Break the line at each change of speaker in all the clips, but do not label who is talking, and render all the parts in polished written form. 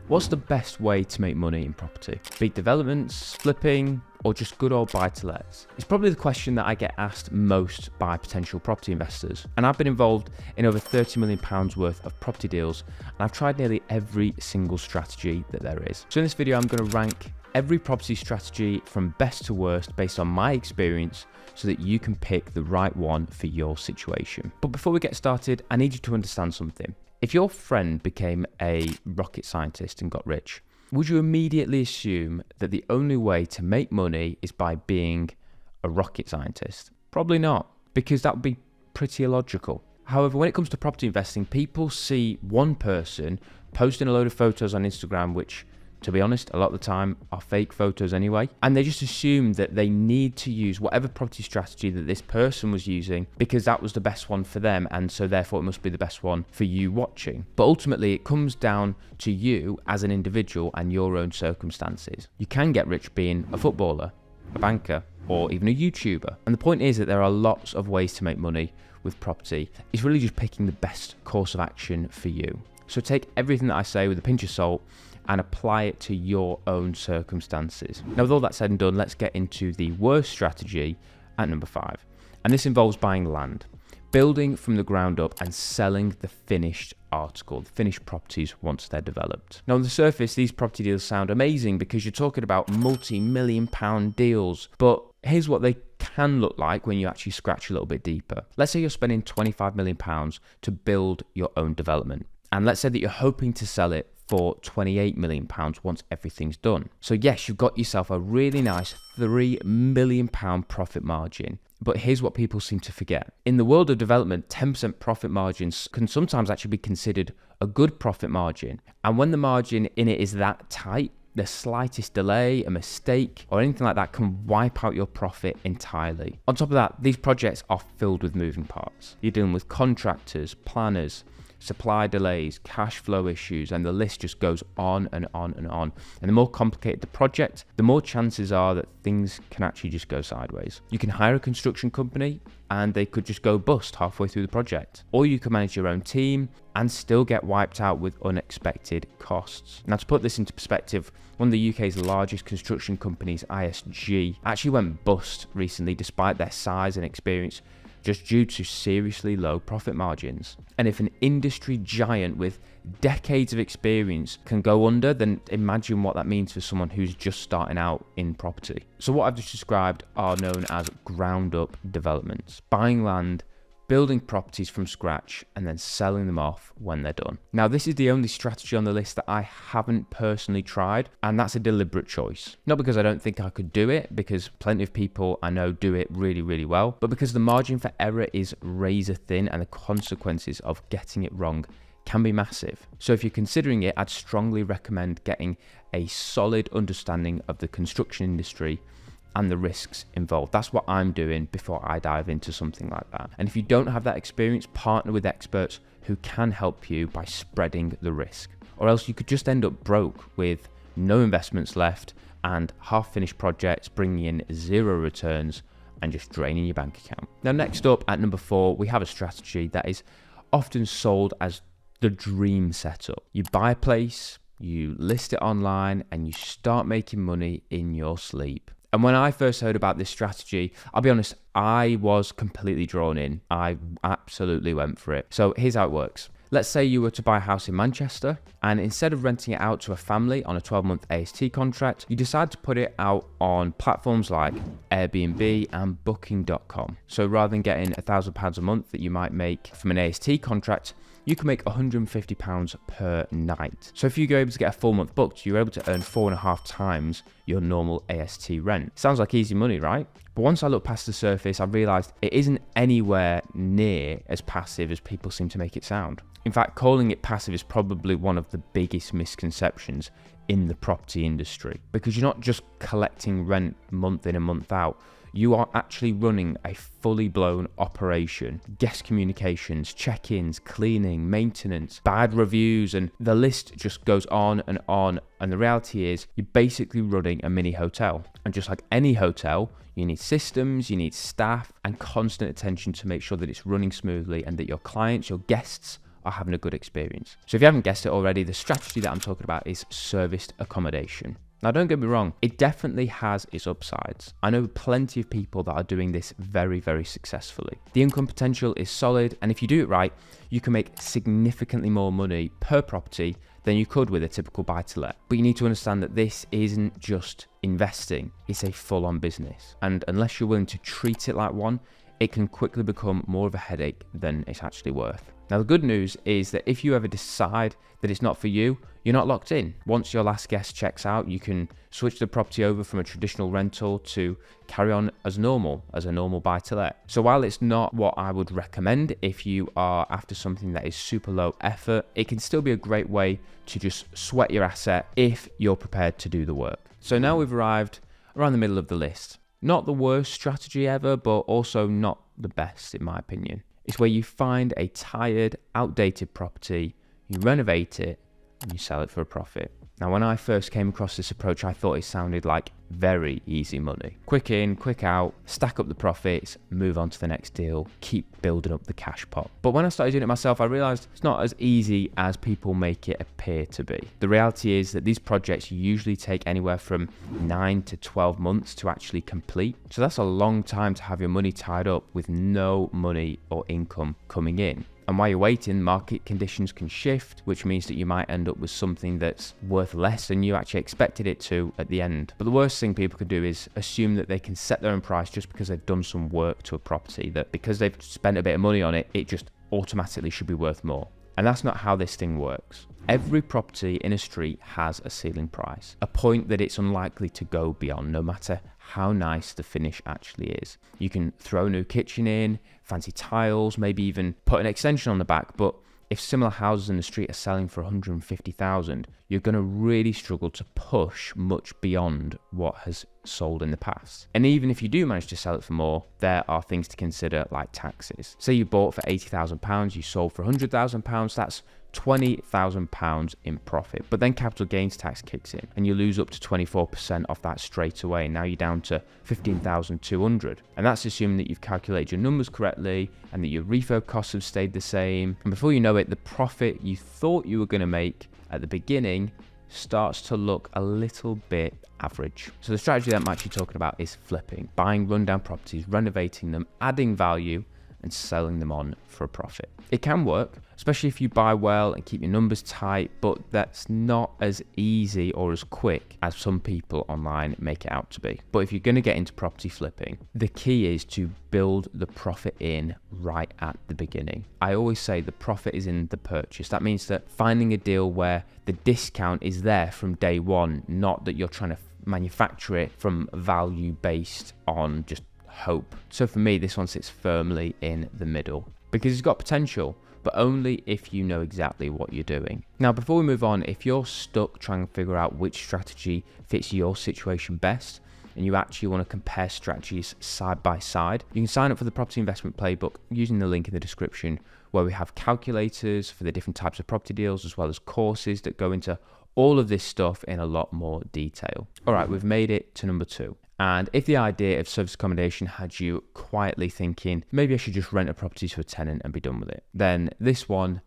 What's the best way to make money in property? Be it developments, flipping, or just good old buy-to-lets? It's probably the question that I get asked most by potential property investors. And I've been involved in over £30 million worth of property deals, and I've tried nearly every single strategy that there is. So in this video, I'm going to rank every property strategy from best to worst based on my experience so that you can pick the right one for your situation. But before we get started, I need you to understand something. If your friend became a rocket scientist and got rich, would you immediately assume that the only way to make money is by being a rocket scientist? Probably not, because that would be pretty illogical. However, when it comes to property investing, people see one person posting a load of photos on Instagram, which, to be honest, a lot of the time are fake photos anyway. And they just assume that they need to use whatever property strategy that this person was using because that was the best one for them. And so therefore it must be the best one for you watching. But ultimately it comes down to you as an individual and your own circumstances. You can get rich being a footballer, a banker, or even a YouTuber. And the point is that there are lots of ways to make money with property. It's really just picking the best course of action for you. So take everything that I say with a pinch of salt and apply it to your own circumstances. Now, with all that said and done, let's get into the worst strategy at number 5. And this involves buying land, building from the ground up and selling the finished article, the finished properties once they're developed. Now, on the surface, these property deals sound amazing because you're talking about multi-million pound deals, but here's what they can look like when you actually scratch a little bit deeper. Let's say you're spending £25 million to build your own development. And let's say that you're hoping to sell it for £28 million once everything's done. So yes, you've got yourself a really nice £3 million profit margin. But here's what people seem to forget. In the world of development, 10% profit margins can sometimes actually be considered a good profit margin. And when the margin in it is that tight, the slightest delay, a mistake, or anything like that can wipe out your profit entirely. On top of that, these projects are filled with moving parts. You're dealing with contractors, planners, supply delays, cash flow issues, and the list just goes on and on and on. And the more complicated the project, the more chances are that things can actually just go sideways. You can hire a construction company and they could just go bust halfway through the project. Or you can manage your own team and still get wiped out with unexpected costs. Now, to put this into perspective, one of the UK's largest construction companies, ISG, actually went bust recently despite their size and experience, just due to seriously low profit margins. And if an industry giant with decades of experience can go under, then imagine what that means for someone who's just starting out in property. So what I've just described are known as ground up developments, buying land, building properties from scratch and then selling them off when they're done. Now, this is the only strategy on the list that I haven't personally tried, and that's a deliberate choice. Not because I don't think I could do it, because plenty of people I know do it really, really well, but because the margin for error is razor thin and the consequences of getting it wrong can be massive. So if you're considering it, I'd strongly recommend getting a solid understanding of the construction industry and the risks involved. That's what I'm doing before I dive into something like that. And if you don't have that experience, partner with experts who can help you by spreading the risk. Or else you could just end up broke with no investments left and half-finished projects bringing in zero returns and just draining your bank account. Now, next up at number 4, we have a strategy that is often sold as the dream setup. You buy a place, you list it online, and you start making money in your sleep. And when I first heard about this strategy, I'll be honest, I was completely drawn in. I absolutely went for it. So here's how it works. Let's say you were to buy a house in Manchester, and instead of renting it out to a family on a 12-month AST contract, you decide to put it out on platforms like Airbnb and Booking.com. So rather than getting £1,000 a month that you might make from an AST contract, you can make £150 per night. So if you go able to get a full month booked, you're able to earn 4.5 times your normal AST rent. Sounds like easy money, right? But once I looked past the surface, I realized it isn't anywhere near as passive as people seem to make it sound. In fact, calling it passive is probably one of the biggest misconceptions in the property industry, because you're not just collecting rent month in and month out. You are actually running a fully blown operation. Guest communications, check-ins, cleaning, maintenance, bad reviews, and the list just goes on and on. And the reality is you're basically running a mini hotel. And just like any hotel, you need systems, you need staff, and constant attention to make sure that it's running smoothly and that your clients, your guests, are having a good experience. So if you haven't guessed it already, the strategy that I'm talking about is serviced accommodation. Now, don't get me wrong, it definitely has its upsides. I know plenty of people that are doing this very, very successfully. The income potential is solid, and if you do it right, you can make significantly more money per property than you could with a typical buy-to-let. But you need to understand that this isn't just investing, it's a full-on business. And unless you're willing to treat it like one, it can quickly become more of a headache than it's actually worth. Now, the good news is that if you ever decide that it's not for you, you're not locked in. Once your last guest checks out, you can switch the property over from a traditional rental to carry on as a normal buy-to-let. So while it's not what I would recommend if you are after something that is super low effort, it can still be a great way to just sweat your asset if you're prepared to do the work. So now we've arrived around the middle of the list. Not the worst strategy ever, but also not the best in my opinion. It's where you find a tired, outdated property, you renovate it, and you sell it for a profit. Now, when I first came across this approach, I thought it sounded like very easy money. Quick in, quick out, stack up the profits, move on to the next deal, keep building up the cash pot. But when I started doing it myself, I realized it's not as easy as people make it appear to be. The reality is that these projects usually take anywhere from 9 to 12 months to actually complete. So that's a long time to have your money tied up with no money or income coming in. And while you're waiting, market conditions can shift, which means that you might end up with something that's worth less than you actually expected it to at the end. But the worst thing people can do is assume that they can set their own price just because they've done some work to a property, that because they've spent a bit of money on it, it just automatically should be worth more. And that's not how this thing works. Every property in a street has a ceiling price, a point that it's unlikely to go beyond, no matter how nice the finish actually is. You can throw a new kitchen in, fancy tiles, maybe even put an extension on the back, but if similar houses in the street are selling for 150,000, you're going to really struggle to push much beyond what has sold in the past. And even if you do manage to sell it for more, there are things to consider like taxes. Say you bought for £80,000, you sold for £100,000, that's £20,000 in profit. But then capital gains tax kicks in and you lose up to 24% off that straight away. Now you're down to £15,200. And that's assuming that you've calculated your numbers correctly and that your refurb costs have stayed the same. And before you know it, the profit you thought you were going to make at the beginning starts to look a little bit average. So the strategy that I'm actually talking about is flipping, buying rundown properties, renovating them, adding value, and selling them on for a profit. It can work, especially if you buy well and keep your numbers tight, but that's not as easy or as quick as some people online make it out to be. But if you're going to get into property flipping, the key is to build the profit in right at the beginning. I always say the profit is in the purchase. That means that finding a deal where the discount is there from day one, not that you're trying to manufacture it from value based on just hope. So for me, this one sits firmly in the middle because it's got potential, but only if you know exactly what you're doing. Now, before we move on, if you're stuck trying to figure out which strategy fits your situation best, and you actually want to compare strategies side by side, you can sign up for the Property Investment Playbook using the link in the description, where we have calculators for the different types of property deals, as well as courses that go into all of this stuff in a lot more detail. All right, we've made it to number 2. And if the idea of service accommodation had you quietly thinking, maybe I should just rent a property to a tenant and be done with it, then this one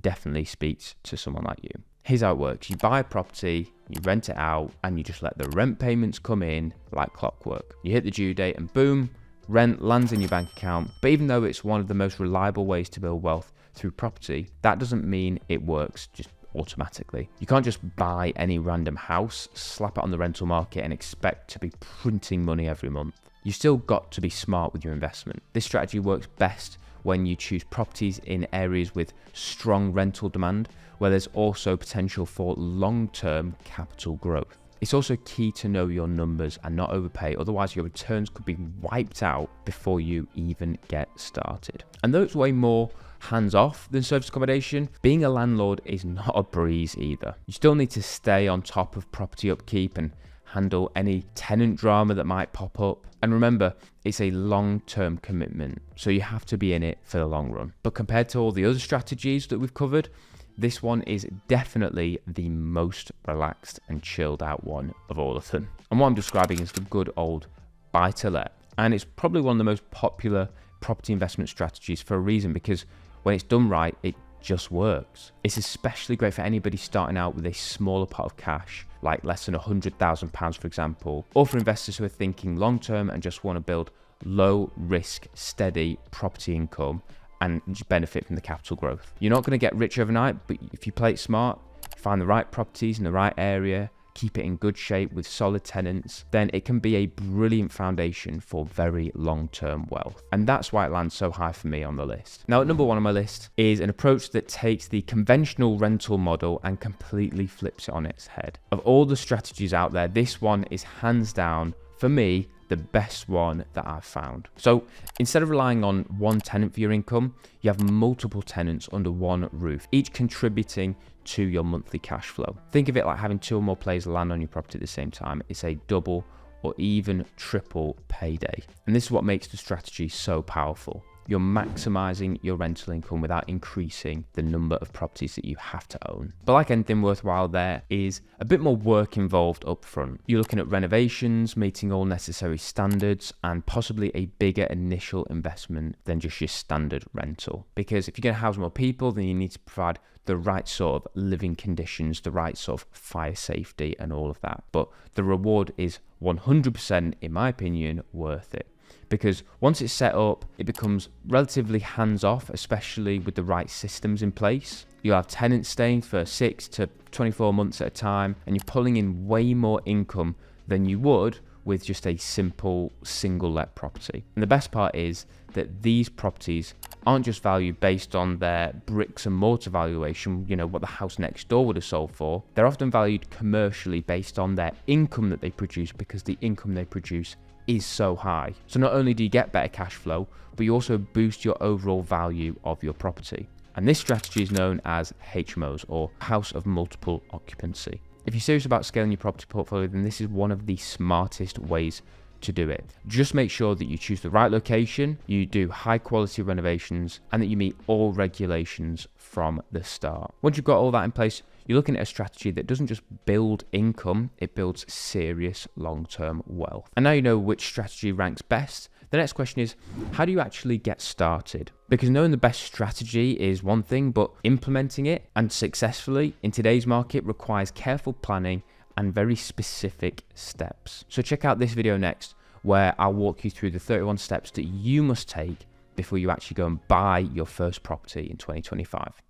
definitely speaks to someone like you. Here's how it works. You buy a property, you rent it out, and you just let the rent payments come in like clockwork. You hit the due date and boom, rent lands in your bank account. But even though it's one of the most reliable ways to build wealth through property, that doesn't mean it works just automatically. You can't just buy any random house, slap it on the rental market and expect to be printing money every month. You still got to be smart with your investment. This strategy works best when you choose properties in areas with strong rental demand, where there's also potential for long-term capital growth. It's also key to know your numbers and not overpay, otherwise your returns could be wiped out before you even get started. And though it's way more hands-off than service accommodation, being a landlord is not a breeze either. You still need to stay on top of property upkeep and handle any tenant drama that might pop up. And remember, it's a long-term commitment, so you have to be in it for the long run. But compared to all the other strategies that we've covered, this one is definitely the most relaxed and chilled out one of all of them. And what I'm describing is the good old buy-to-let. And it's probably one of the most popular property investment strategies for a reason, because when it's done right, it just works. It's especially great for anybody starting out with a smaller pot of cash, like less than £100,000 for example, or for investors who are thinking long term and just want to build low risk, steady property income and benefit from the capital growth. You're not going to get rich overnight, but if you play it smart, find the right properties in the right area, keep it in good shape with solid tenants, then it can be a brilliant foundation for very long-term wealth. And that's why it lands so high for me on the list. Now, at number 1 on my list is an approach that takes the conventional rental model and completely flips it on its head. Of all the strategies out there, this one is hands down, for me, the best one that I've found. So instead of relying on one tenant for your income, you have multiple tenants under one roof, each contributing to your monthly cash flow. Think of it like having 2 or more players land on your property at the same time. It's a double or even triple payday. And this is what makes the strategy so powerful. You're maximizing your rental income without increasing the number of properties that you have to own. But like anything worthwhile, there is a bit more work involved up front. You're looking at renovations, meeting all necessary standards, and possibly a bigger initial investment than just your standard rental. Because if you're going to house more people, then you need to provide the right sort of living conditions, the right sort of fire safety and all of that. But the reward is 100%, in my opinion, worth it. Because once it's set up, it becomes relatively hands-off, especially with the right systems in place. You'll have tenants staying for 6 to 24 months at a time, and you're pulling in way more income than you would with just a simple single-let property. And the best part is that these properties aren't just valued based on their bricks and mortar valuation, you know, what the house next door would have sold for. They're often valued commercially based on their income that they produce, because the income they produce is so high. So not only do you get better cash flow, but you also boost your overall value of your property. And this strategy is known as HMOs, or house of multiple occupancy. If you're serious about scaling your property portfolio, then this is one of the smartest ways to do it. Just make sure that you choose the right location, you do high quality renovations, and that you meet all regulations from the start. Once you've got all that in place, you're looking at a strategy that doesn't just build income, it builds serious long-term wealth. And now you know which strategy ranks best. The next question is, how do you actually get started? Because knowing the best strategy is one thing, but implementing it and successfully in today's market requires careful planning and very specific steps. So check out this video next, where I'll walk you through the 31 steps that you must take before you actually go and buy your first property in 2025.